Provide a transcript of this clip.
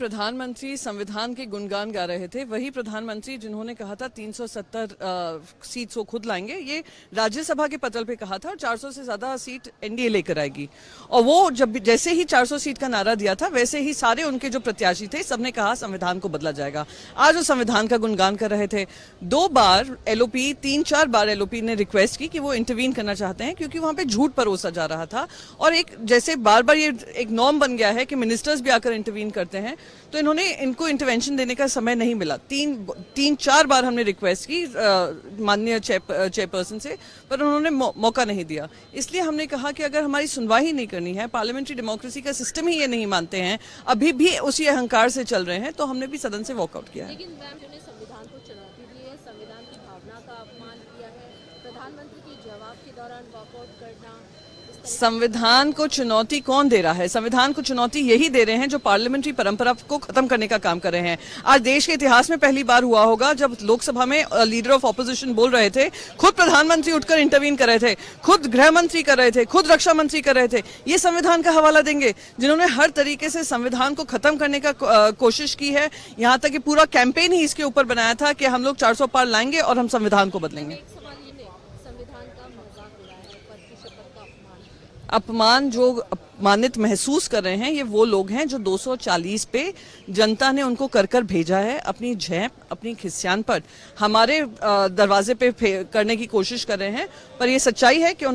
प्रधानमंत्री संविधान के गुणगान गा रहे थे, वही प्रधानमंत्री जिन्होंने कहा था 370 सीट वो खुद लाएंगे, ये राज्यसभा के पटल पे कहा था और 400 से ज्यादा सीट एनडीए लेकर आएगी। और वो जब जैसे ही 400 सीट का नारा दिया था, वैसे ही सारे उनके जो प्रत्याशी थे सबने कहा संविधान को बदला जाएगा। आज वो संविधान का गुणगान कर रहे थे। 2 बार एलओपी, 3-4 बार एलओपी ने रिक्वेस्ट की कि वो इंटरवीन करना चाहते हैं, क्योंकि वहां पे झूठ परोसा जा रहा था। और एक जैसे बार बार ये एक नॉर्म बन गया है कि मिनिस्टर्स भी आकर इंटरवीन करते हैं, तो इनको इंटरवेंशन देने का समय नहीं मिला। 3-4 बार हमने रिक्वेस्ट की माननीय चेयरपर्सन से, पर उन्होंने मौका नहीं दिया। इसलिए हमने कहा कि अगर हमारी सुनवाई नहीं करनी है, पार्लियामेंट्री डेमोक्रेसी का सिस्टम ही ये नहीं मानते हैं, अभी भी उसी अहंकार से चल रहे हैं, तो हमने भी सदन से वॉकआउट किया है। लेकिन मैम ने संविधान को चुनौती दी है, संविधान की भावना का अपमान किया है, प्रधानमंत्री के जवाब के दौरान वॉकआउट करना। संविधान को चुनौती कौन दे रहा है? संविधान को चुनौती यही दे रहे हैं जो पार्लियामेंट्री परंपरा को खत्म करने का काम कर रहे हैं। आज देश के इतिहास में पहली बार हुआ होगा जब लोकसभा में लीडर ऑफ ऑपोजिशन बोल रहे थे, खुद प्रधानमंत्री उठकर इंटरवीन कर रहे थे, खुद गृह मंत्री कर रहे थे, खुद रक्षा मंत्री कर रहे थे। ये संविधान का हवाला देंगे जिन्होंने हर तरीके से संविधान को खत्म करने का कोशिश की है। यहाँ तक कि पूरा कैंपेन ही इसके ऊपर बनाया था कि हम लोग 400 पार लाएंगे और हम संविधान को बदलेंगे। अपमान जो अपमानित महसूस कर रहे हैं, ये वो लोग हैं जो 240 पे जनता ने उनको कर भेजा है, अपनी झेप, अपनी खिस्यान पर हमारे दरवाजे पे करने की कोशिश कर रहे हैं। पर ये सच्चाई है कि